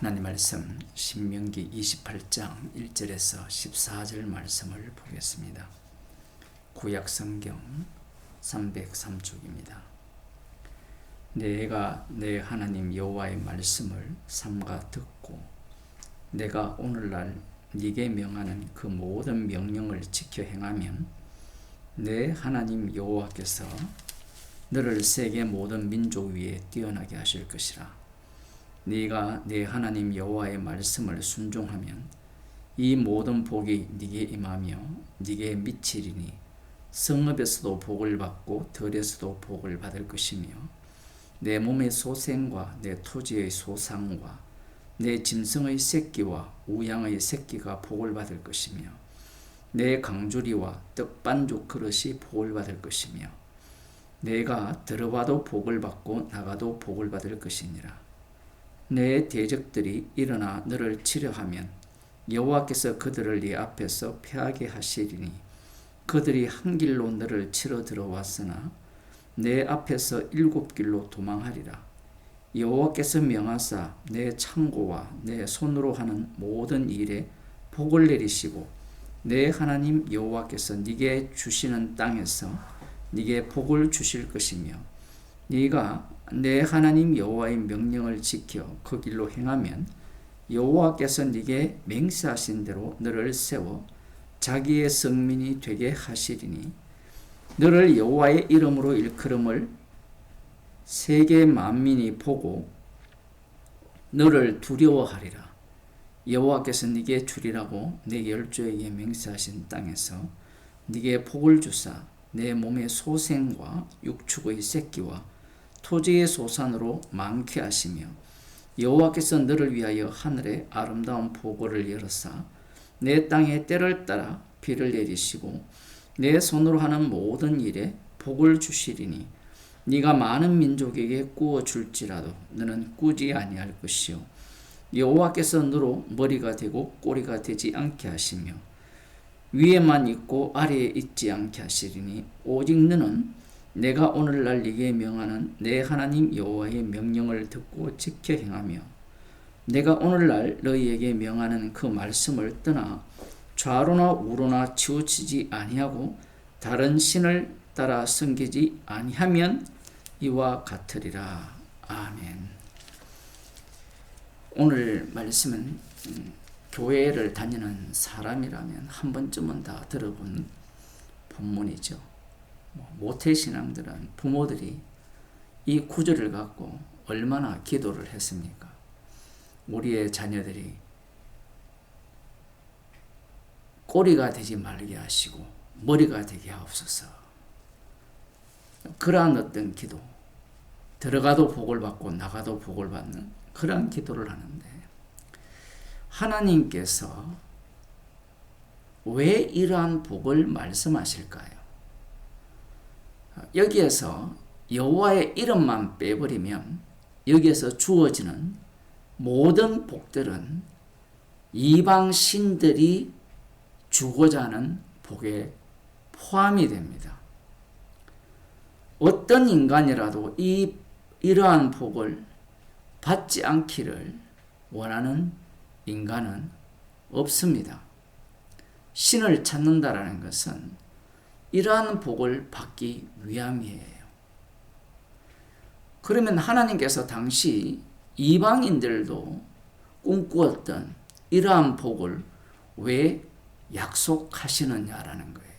하나님 말씀 신명기 28장 1절에서 14절 말씀을 보겠습니다. 구약 성경 303쪽입니다. 내가 내 하나님 여호와의 말씀을 삼가 듣고 내가 오늘날 네게 명하는 그 모든 명령을 지켜 행하면 내 하나님 여호와께서 너를 세계 모든 민족 위에 뛰어나게 하실 것이라. 네가 내 하나님 여호와의 말씀을 순종하면 이 모든 복이 네게 임하며 네게 미치리니 성읍에서도 복을 받고 들에서도 복을 받을 것이며 내 몸의 소생과 내 토지의 소상과 내 짐승의 새끼와 우양의 새끼가 복을 받을 것이며 내 강주리와 떡반죽 그릇이 복을 받을 것이며 내가 들어와도 복을 받고 나가도 복을 받을 것이니라. 내 대적들이 일어나 너를 치려하면 여호와께서 그들을 네 앞에서 패하게 하시리니 그들이 한 길로 너를 치러 들어왔으나 내 앞에서 7길로 도망하리라. 여호와께서 명하사 내 창고와 내 손으로 하는 모든 일에 복을 내리시고 내 하나님 여호와께서 네게 주시는 땅에서 네게 복을 주실 것이며 네가 내 하나님 여호와의 명령을 지켜 그 길로 행하면 여호와께서 네게 맹세하신 대로 너를 세워 자기의 성민이 되게 하시리니 너를 여호와의 이름으로 일컬음을 세계 만민이 보고 너를 두려워하리라. 여호와께서 네게 주리라고 내 열조에게 맹세하신 땅에서 네게 복을 주사 내 몸의 소생과 육축의 새끼와 토지의 소산으로 많게 하시며 여호와께서 너를 위하여 하늘에 아름다운 보고를 열어사 내 땅에 때를 따라 비를 내리시고 내 손으로 하는 모든 일에 복을 주시리니 네가 많은 민족에게 꾸어 줄지라도 너는 꾸지 아니할 것이요 여호와께서 너로 머리가 되고 꼬리가 되지 않게 하시며 위에만 있고 아래에 있지 않게 하시리니 오직 너는 내가 오늘날 네게 명하는 내 하나님 여호와의 명령을 듣고 지켜 행하며 내가 오늘날 너희에게 명하는 그 말씀을 떠나 좌로나 우로나 치우치지 아니하고 다른 신을 따라 섬기지 아니하면 이와 같으리라. 아멘. 오늘 말씀은 교회를 다니는 사람이라면 한 번쯤은 다 들어본 본문이죠. 모태신앙들은 부모들이 이 구절을 갖고 얼마나 기도를 했습니까? 우리의 자녀들이 꼬리가 되지 말게 하시고 머리가 되게 하옵소서. 그러한 어떤 기도, 들어가도 복을 받고 나가도 복을 받는 그러한 기도를 하는데 하나님께서 왜 이러한 복을 말씀하실까요? 여기에서 여호와의 이름만 빼버리면 여기에서 주어지는 모든 복들은 이방 신들이 주고자 하는 복에 포함이 됩니다. 어떤 인간이라도 이러한 복을 받지 않기를 원하는 인간은 없습니다. 신을 찾는다라는 것은 이러한 복을 받기 위함이에요. 그러면 하나님께서 당시 이방인들도 꿈꾸었던 이러한 복을 왜 약속하시느냐라는 거예요.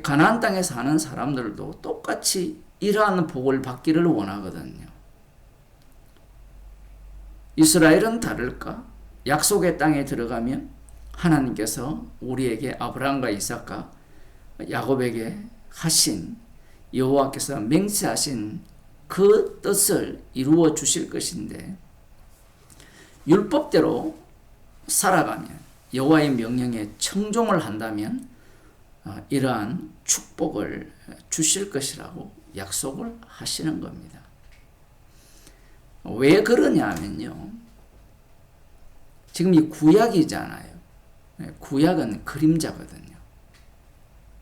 가나안 땅에 사는 사람들도 똑같이 이러한 복을 받기를 원하거든요. 이스라엘은 다를까? 약속의 땅에 들어가면 하나님께서 우리에게 아브라함과 이삭과 야곱에게 하신 여호와께서 맹세하신 그 뜻을 이루어 주실 것인데 율법대로 살아가면 여호와의 명령에 청종을 한다면 이러한 축복을 주실 것이라고 약속을 하시는 겁니다. 왜 그러냐 하면요. 지금 이 구약이잖아요. 구약은 그림자거든요.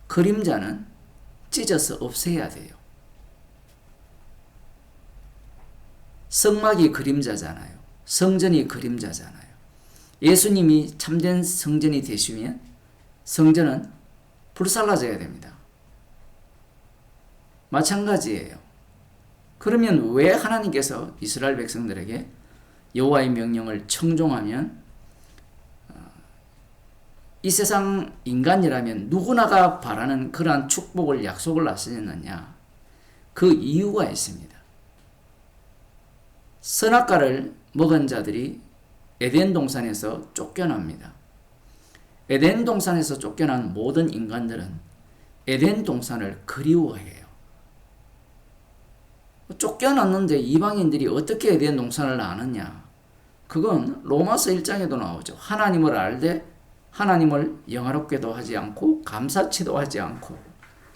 그림자는 찢어서 없애야 돼요. 성막이 그림자잖아요. 성전이 그림자잖아요. 예수님이 참된 성전이 되시면 성전은 불살라져야 됩니다. 마찬가지예요. 그러면 왜 하나님께서 이스라엘 백성들에게 여호와의 명령을 청종하면 이 세상 인간이라면 누구나가 바라는 그러한 축복을 약속을 하시느냐? 그 이유가 있습니다. 선악과를 먹은 자들이 에덴 동산에서 쫓겨납니다. 에덴 동산에서 쫓겨난 모든 인간들은 에덴 동산을 그리워해요. 쫓겨났는데 이방인들이 어떻게 에덴 동산을 아느냐? 그건 로마서 1장에도 나오죠. 하나님을 알되 하나님을 영화롭게도 하지 않고 감사치도 하지 않고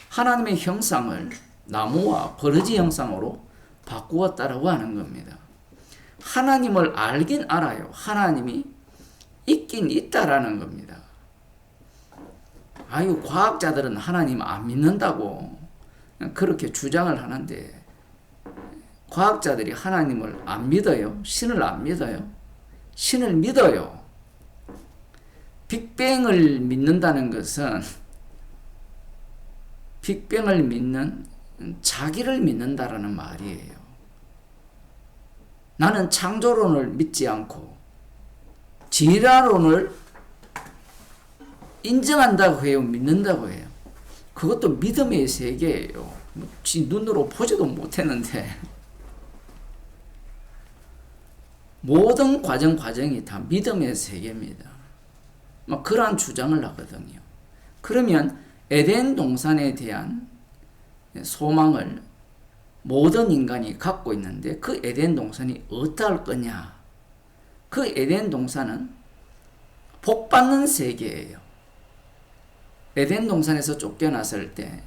하나님의 형상을 나무와 버러지 형상으로 바꾸었다라고 하는 겁니다. 하나님을 알긴 알아요. 하나님이 있긴 있다라는 겁니다. 아유, 과학자들은 하나님 안 믿는다고 그렇게 주장을 하는데 과학자들이 하나님을 안 믿어요? 신을 안 믿어요? 신을 믿어요. 빅뱅을 믿는다는 것은 빅뱅을 믿는 자기를 믿는다라는 말이에요. 나는 창조론을 믿지 않고 진화론을 인정한다고 해요? 믿는다고 해요? 그것도 믿음의 세계예요. 눈으로 보지도 못했는데 모든 과정이 다 믿음의 세계입니다. 그러한 주장을 하거든요. 그러면 에덴 동산에 대한 소망을 모든 인간이 갖고 있는데 그 에덴 동산이 어떠할 거냐? 그 에덴 동산은 복받는 세계예요. 에덴 동산에서 쫓겨났을 때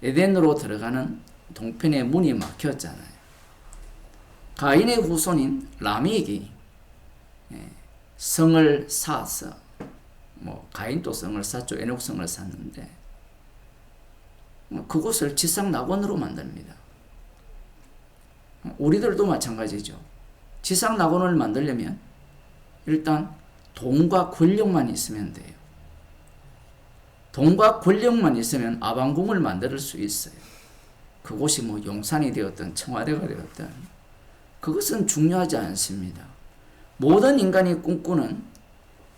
에덴으로 들어가는 동편의 문이 막혔잖아요. 가인의 후손인 라멕이 성을 쌓아서 가인도 성을 쌓죠. 에녹 성을 쌓는데 그곳을 지상 낙원으로 만듭니다. 우리들도 마찬가지죠. 지상 낙원을 만들려면 일단 돈과 권력만 있으면 돼요. 돈과 권력만 있으면 아방궁을 만들 수 있어요. 그곳이 용산이 되었든 청와대가 되었든 그것은 중요하지 않습니다. 모든 인간이 꿈꾸는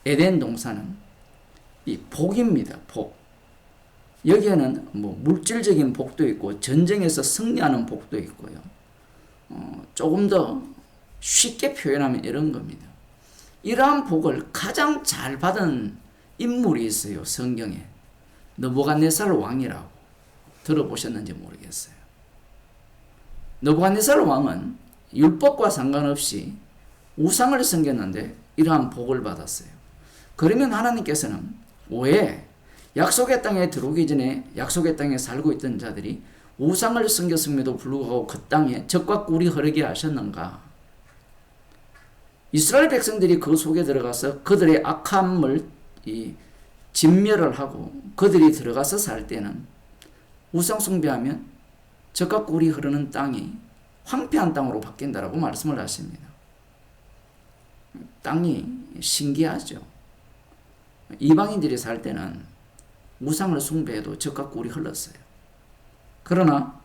에덴 동산은 이 복입니다. 복. 여기에는 물질적인 복도 있고 전쟁에서 승리하는 복도 있고요. 조금 더 쉽게 표현하면 이런 겁니다. 이러한 복을 가장 잘 받은 인물이 있어요. 성경에. 느부갓네살 왕이라고 들어보셨는지 모르겠어요. 느부갓네살 왕은 율법과 상관없이 우상을 섬겼는데 이러한 복을 받았어요. 그러면 하나님께서는 왜 약속의 땅에 들어오기 전에 약속의 땅에 살고 있던 자들이 우상을 섬겼음에도 불구하고 그 땅에 적과 꿀이 흐르게 하셨는가? 이스라엘 백성들이 그 속에 들어가서 그들의 악함을 진멸을 하고 그들이 들어가서 살 때는 우상 숭배하면 적과 꿀이 흐르는 땅이 황폐한 땅으로 바뀐다라고 말씀을 하십니다. 땅이 신기하죠. 이방인들이 살 때는 우상을 숭배해도 적과 꿀이 흘렀어요. 그러나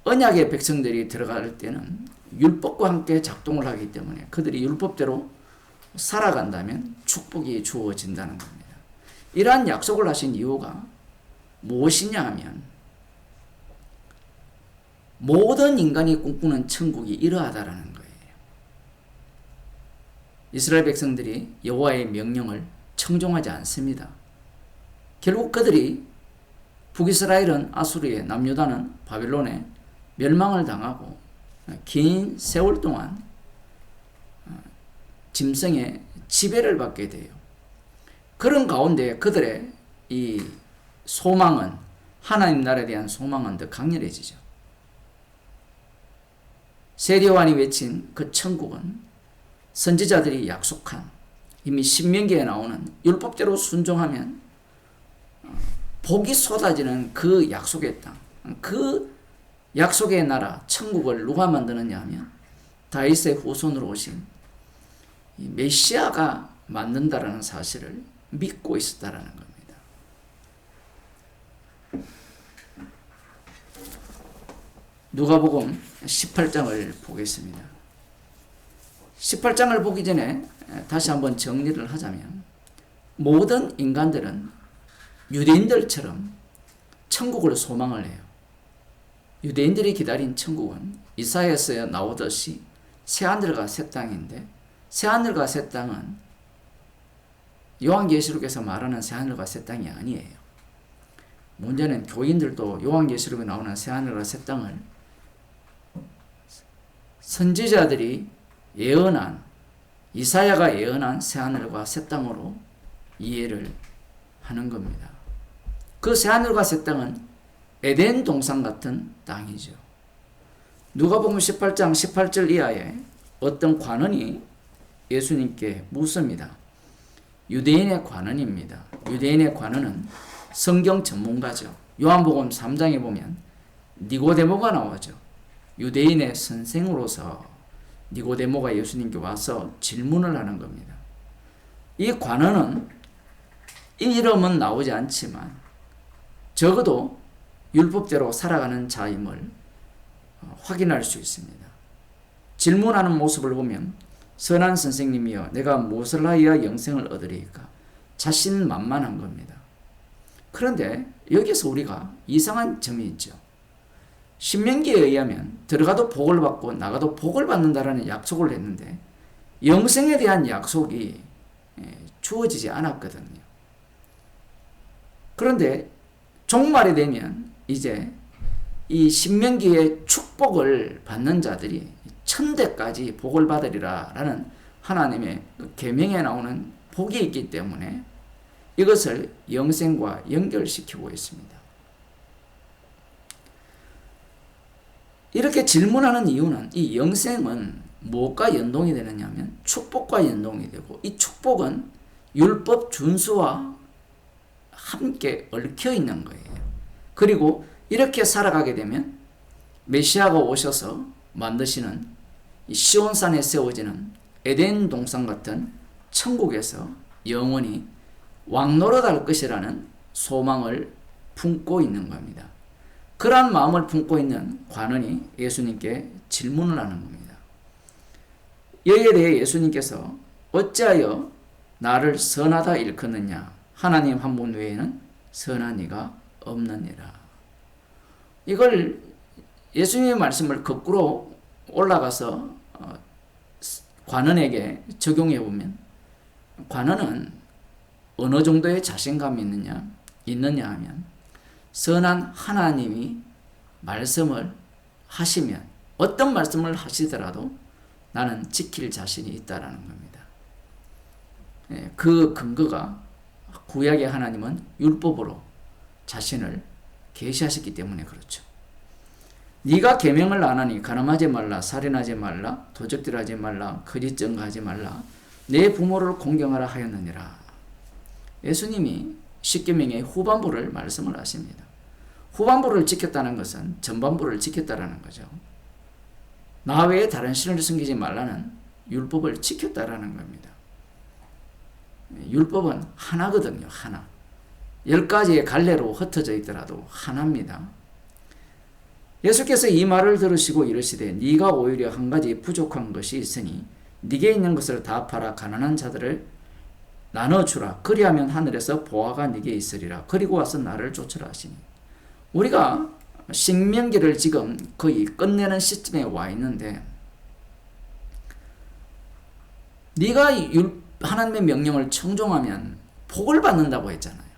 언약의 백성들이 들어갈 때는 율법과 함께 작동을 하기 때문에 그들이 율법대로 살아간다면 축복이 주어진다는 겁니다. 이러한 약속을 하신 이유가 무엇이냐 하면 모든 인간이 꿈꾸는 천국이 이러하다라는 거예요. 이스라엘 백성들이 여호와의 명령을 청종하지 않습니다. 결국 그들이 북이스라엘은 아수르에, 남유다는 바벨론에 멸망을 당하고 긴 세월 동안 짐승의 지배를 받게 돼요. 그런 가운데 그들의 이 소망은, 하나님 나라에 대한 소망은 더 강렬해지죠. 세례요한이 외친 그 천국은 선지자들이 약속한, 이미 신명기에 나오는 율법대로 순종하면 복이 쏟아지는 그 약속의 땅, 그 약속의 나라 천국을 누가 만드느냐 하면 다윗의 후손으로 오신 이 메시아가 만든다라는 사실을 믿고 있었다라는 겁니다. 누가복음 18장을 보겠습니다. 18장을 보기 전에 다시 한번 정리를 하자면, 모든 인간들은 유대인들처럼 천국을 소망을 해요. 유대인들이 기다린 천국은 이사야서에 나오듯이 새하늘과 새 땅인데, 새하늘과 새 땅은 요한계시록에서 말하는 새하늘과 새 땅이 아니에요. 문제는 교인들도 요한계시록에 나오는 새하늘과 새 땅을 선지자들이 예언한, 이사야가 예언한 새하늘과 새 땅으로 이해를 하는 겁니다. 그 새하늘과 새 땅은 에덴 동산 같은 땅이죠. 누가복음 18장 18절 이하에 어떤 관원이 예수님께 묻습니다. 유대인의 관원입니다. 유대인의 관원은 성경 전문가죠. 요한복음 3장에 보면 니고데모가 나오죠. 유대인의 선생으로서 니고데모가 예수님께 와서 질문을 하는 겁니다. 이 관원은 이름은 나오지 않지만 적어도 율법대로 살아가는 자임을 확인할 수 있습니다. 질문하는 모습을 보면, 선한 선생님이여 내가 무엇을 하여 영생을 얻으리이까? 자신만만한 겁니다. 그런데 여기서 우리가 이상한 점이 있죠. 신명기에 의하면 들어가도 복을 받고 나가도 복을 받는다라는 약속을 했는데 영생에 대한 약속이 주어지지 않았거든요. 그런데 종말이 되면 이제 이 신명기의 축복을 받는 자들이 천대까지 복을 받으리라 라는 하나님의 계명에 나오는 복이 있기 때문에 이것을 영생과 연결시키고 있습니다. 이렇게 질문하는 이유는, 이 영생은 무엇과 연동이 되느냐 하면 축복과 연동이 되고, 이 축복은 율법 준수와 함께 얽혀 있는 거예요. 그리고 이렇게 살아가게 되면 메시아가 오셔서 만드시는 이 시온산에 세워지는 에덴 동산 같은 천국에서 영원히 왕노릇할 것이라는 소망을 품고 있는 겁니다. 그러한 마음을 품고 있는 관원이 예수님께 질문을 하는 겁니다. 여기에 대해 예수님께서 어찌하여 나를 선하다 일컫느냐? 하나님 한 분 외에는 선한 이가 없느니라. 이걸 예수님의 말씀을 거꾸로 올라가서 관원에게 적용해 보면, 관원은 어느 정도의 자신감이 있느냐 하면, 선한 하나님이 말씀을 하시면, 어떤 말씀을 하시더라도 나는 지킬 자신이 있다라는 겁니다. 그 근거가 구약의 하나님은 율법으로 자신을 계시하셨기 때문에 그렇죠. 네가 계명을 안 하니 간음하지 말라, 살인하지 말라, 도적질하지 말라, 거짓 증거하지 말라, 내 부모를 공경하라 하였느니라. 예수님이 십계명의 후반부를 말씀을 하십니다. 후반부를 지켰다는 것은 전반부를 지켰다라는 거죠. 나 외에 다른 신을 섬기지 말라는 율법을 지켰다라는 겁니다. 율법은 하나거든요. 하나. 10가지의 갈래로 흩어져 있더라도 하나입니다. 예수께서 이 말을 들으시고 이르시되 네가 오히려 한 가지 부족한 것이 있으니 네게 있는 것을 다 팔아 가난한 자들을 나눠주라. 그리하면 하늘에서 보화가 네게 있으리라. 그리고 와서 나를 쫓으라 하시니, 우리가 신명기를 지금 거의 끝내는 시점에 와 있는데, 네가 하나님의 명령을 청종하면 복을 받는다고 했잖아요.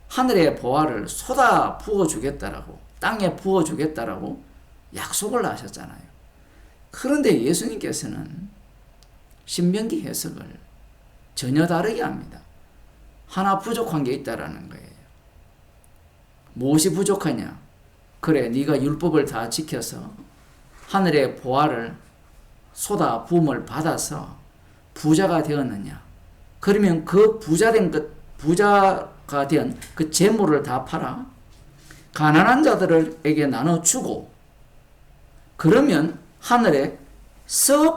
하늘의 보화를 쏟아 부어주겠다라고, 땅에 부어주겠다라고 약속을 하셨잖아요. 그런데 예수님께서는 신명기 해석을 전혀 다르게 합니다. 하나 부족한 게 있다라는 거예요. 무엇이 부족하냐? 그래, 네가 율법을 다 지켜서 하늘의 보화를 쏟아 부음을 받아서 부자가 되었느냐? 그러면 그 부자가 된 그 재물을 다 팔아 가난한 자들에게 나눠주고, 그러면 하늘에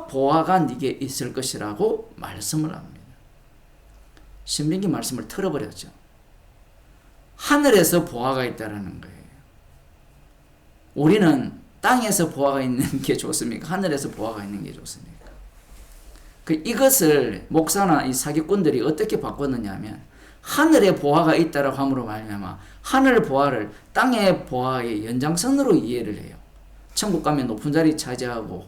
보화가 네게 있을 것이라고 말씀을 합니다. 신명기 말씀을 틀어버렸죠. 하늘에서 보화가 있다라는 거예요. 우리는 땅에서 보화가 있는 게 좋습니까? 하늘에서 보화가 있는 게 좋습니까? 이것을 목사나 이 사기꾼들이 어떻게 바꿨느냐 하면 하늘에 보화가 있다라고 함으로 말미암아 하늘 보화를 땅의 보화의 연장선으로 이해를 해요. 천국 가면 높은 자리 차지하고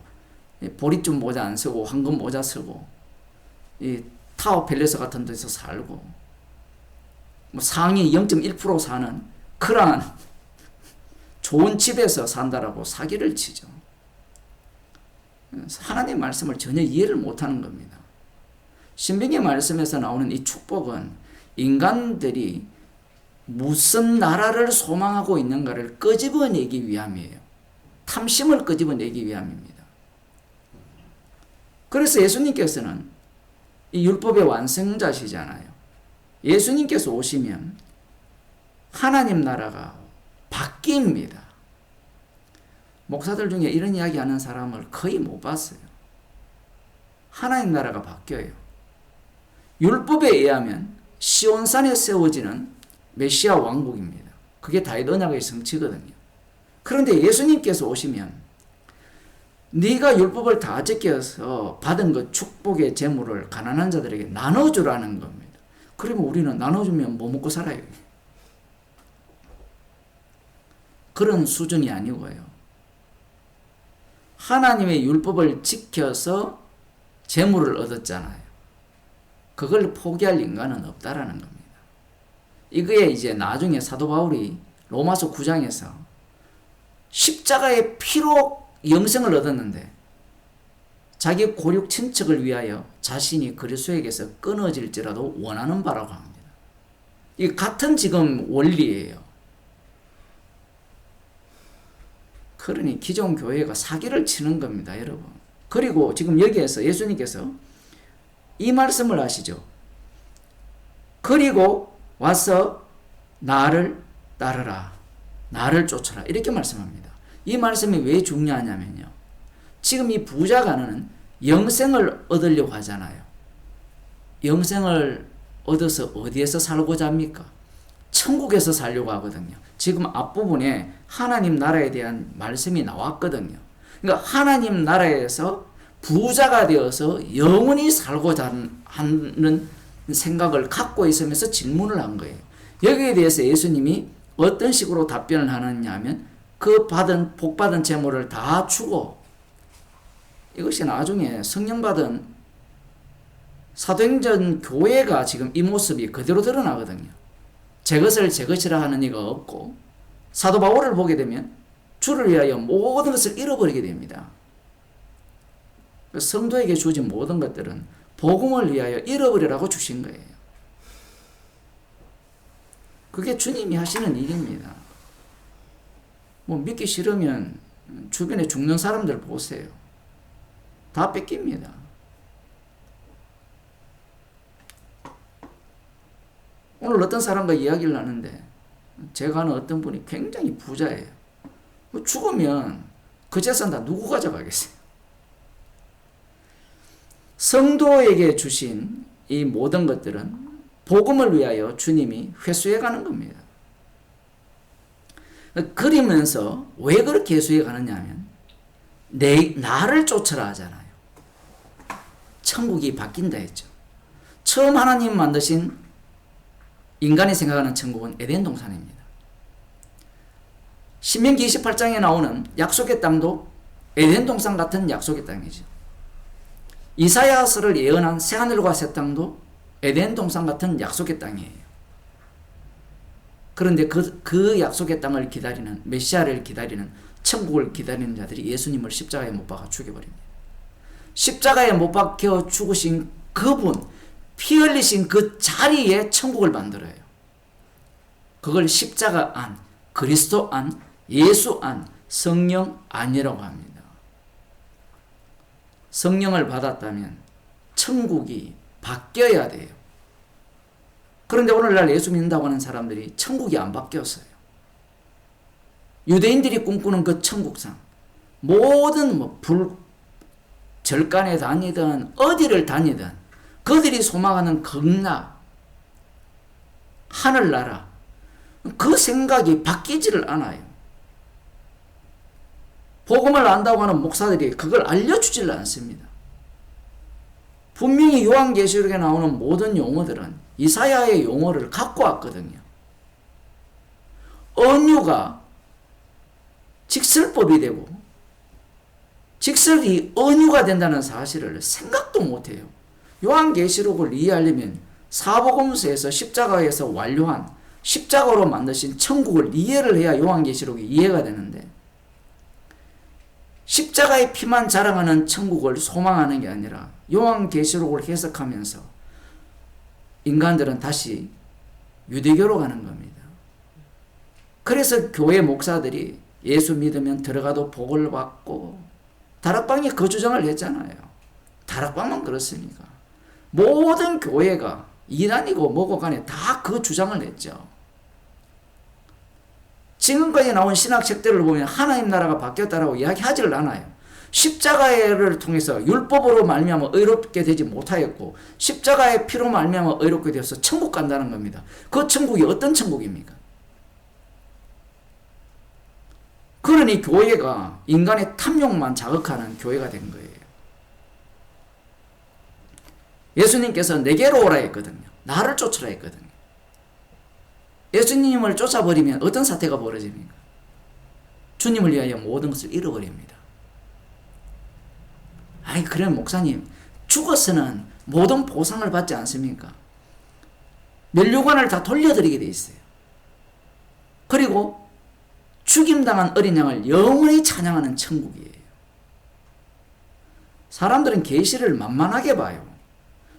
보리좀 모자 안 쓰고 황금 모자 쓰고 이 타워 팰리스 같은 데서 살고 뭐 상위 0.1% 사는 그러한 좋은 집에서 산다라고 사기를 치죠. 하나님의 말씀을 전혀 이해를 못하는 겁니다. 신명기 말씀에서 나오는 이 축복은 인간들이 무슨 나라를 소망하고 있는가를 끄집어내기 위함이에요. 탐심을 끄집어내기 위함입니다. 그래서 예수님께서는 이 율법의 완성자시잖아요. 예수님께서 오시면 하나님 나라가 바뀝니다. 목사들 중에 이런 이야기 하는 사람을 거의 못 봤어요. 하나님 나라가 바뀌어요. 율법에 의하면 시온산에 세워지는 메시아 왕국입니다. 그게 다윗 언약의 성취거든요. 그런데 예수님께서 오시면 네가 율법을 다 지켜서 받은 그 축복의 재물을 가난한 자들에게 나눠주라는 겁니다. 그러면 우리는 나눠주면 뭐 먹고 살아요? 그런 수준이 아니고요. 하나님의 율법을 지켜서 재물을 얻었잖아요. 그걸 포기할 인간은 없다라는 겁니다. 이거에 이제 나중에 사도 바울이 로마서 9장에서 십자가의 피로 영생을 얻었는데 자기 고륙 친척을 위하여 자신이 그리스도에게서 끊어질지라도 원하는 바라고 합니다. 이 같은 지금 원리예요. 그러니 기존 교회가 사기를 치는 겁니다, 여러분. 그리고 지금 여기에서 예수님께서 이 말씀을 하시죠. 그리고 와서 나를 따르라. 나를 쫓아라. 이렇게 말씀합니다. 이 말씀이 왜 중요하냐면요. 지금 이 부자가는 영생을 얻으려고 하잖아요. 영생을 얻어서 어디에서 살고자 합니까? 천국에서 살려고 하거든요. 지금 앞부분에 하나님 나라에 대한 말씀이 나왔거든요. 그러니까 하나님 나라에서 부자가 되어서 영원히 살고자 하는 생각을 갖고 있으면서 질문을 한 거예요. 여기에 대해서 예수님이 어떤 식으로 답변을 하느냐 하면 그 복받은 재물을 다 주고 이것이 나중에 성령 받은 사도행전 교회가 지금 이 모습이 그대로 드러나거든요. 제 것을 제 것이라 하는 이가 없고 사도 바울을 보게 되면 주를 위하여 모든 것을 잃어버리게 됩니다. 성도에게 주어진 모든 것들은 복음을 위하여 잃어버리라고 주신 거예요. 그게 주님이 하시는 일입니다. 뭐 믿기 싫으면 주변에 죽는 사람들 보세요. 다 뺏깁니다. 오늘 어떤 사람과 이야기를 하는데 제가 아는 어떤 분이 굉장히 부자예요. 죽으면 그 재산 다 누구 가져가겠어요? 성도에게 주신 이 모든 것들은 복음을 위하여 주님이 회수해 가는 겁니다. 그리면서 왜 그렇게 회수해 가느냐 하면 나를 쫓아라 하잖아요. 천국이 바뀐다 했죠. 처음 하나님 만드신 인간이 생각하는 천국은 에덴 동산입니다. 신명기 28장에 나오는 약속의 땅도 에덴 동산 같은 약속의 땅이죠. 이사야서를 예언한 새하늘과 새 땅도 에덴 동산 같은 약속의 땅이에요. 그런데 그 약속의 땅을 기다리는 메시아를 기다리는 천국을 기다리는 자들이 예수님을 십자가에 못 박아 죽여버립니다. 십자가에 못 박혀 죽으신 그분, 피 흘리신 그 자리에 천국을 만들어요. 그걸 십자가 안, 그리스도 안, 예수 안, 성령 안이라고 합니다. 성령을 받았다면 천국이 바뀌어야 돼요. 그런데 오늘날 예수 믿는다고 하는 사람들이 천국이 안 바뀌었어요. 유대인들이 꿈꾸는 그 천국상 모든 절간에 다니든 어디를 다니든 그들이 소망하는 극락, 하늘나라, 그 생각이 바뀌지를 않아요. 복음을 안다고 하는 목사들이 그걸 알려주질 않습니다. 분명히 요한계시록에 나오는 모든 용어들은 이사야의 용어를 갖고 왔거든요. 언유가 직설법이 되고 직설이 언유가 된다는 사실을 생각도 못해요. 요한계시록을 이해하려면 사복음서에서 십자가에서 완료한 십자가로 만드신 천국을 이해를 해야 요한계시록이 이해가 되는데, 십자가의 피만 자랑하는 천국을 소망하는 게 아니라 요한계시록을 해석하면서 인간들은 다시 유대교로 가는 겁니다. 그래서 교회 목사들이 예수 믿으면 들어가도 복을 받고, 다락방에 그 주장을 했잖아요. 다락방만 그렇습니까? 모든 교회가 이단이고 뭐고 간에 다 그 주장을 했죠. 지금까지 나온 신학책들을 보면 하나님 나라가 바뀌었다라고 이야기하지를 않아요. 십자가를 통해서 율법으로 말미암아 의롭게 되지 못하였고 십자가의 피로 말미암아 의롭게 되어서 천국 간다는 겁니다. 그 천국이 어떤 천국입니까? 그러니 교회가 인간의 탐욕만 자극하는 교회가 된 거예요. 예수님께서 내게로 오라 했거든요. 나를 쫓으라 했거든요. 예수님을 쫓아버리면 어떤 사태가 벌어집니까? 주님을 위하여 모든 것을 잃어버립니다. 아이, 그래 목사님, 죽어서는 모든 보상을 받지 않습니까? 면류관을 다 돌려드리게 돼 있어요. 그리고 죽임당한 어린 양을 영원히 찬양하는 천국이에요. 사람들은 계시를 만만하게 봐요.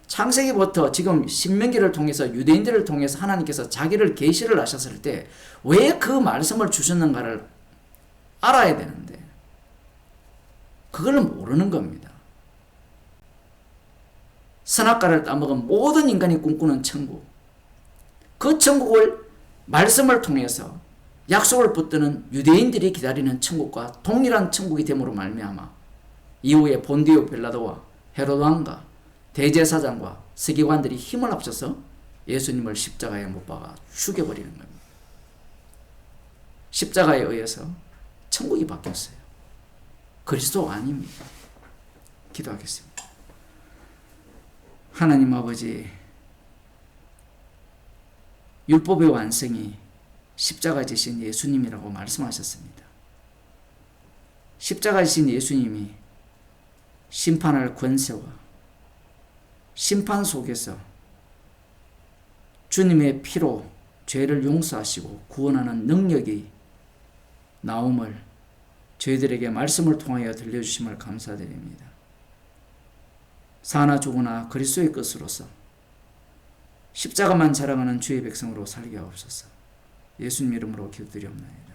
창세기부터 지금 신명기를 통해서 유대인들을 통해서 하나님께서 자기를 계시를 하셨을 때 왜 그 말씀을 주셨는가를 알아야 되는데 그걸 모르는 겁니다. 선악과를 따먹은 모든 인간이 꿈꾸는 천국, 그 천국을 말씀을 통해서 약속을 붙드는 유대인들이 기다리는 천국과 동일한 천국이 됨으로 말미암아 이후에 본디오 빌라도와 헤로드 왕과 대제사장과 서기관들이 힘을 합쳐서 예수님을 십자가에 못 박아 죽여버리는 겁니다. 십자가에 의해서 천국이 바뀌었어요. 그리스도 아닙니다. 기도하겠습니다. 하나님 아버지, 율법의 완성이 십자가 지신 예수님이라고 말씀하셨습니다. 십자가 지신 예수님이 심판할 권세와 심판 속에서 주님의 피로 죄를 용서하시고 구원하는 능력이 나옴을 저희들에게 말씀을 통하여 들려주심을 감사드립니다. 사나 죽으나 그리스도의 것으로서 십자가만 자랑하는 주의 백성으로 살게 하옵소서. 예수님 이름으로 기도드리옵나이다.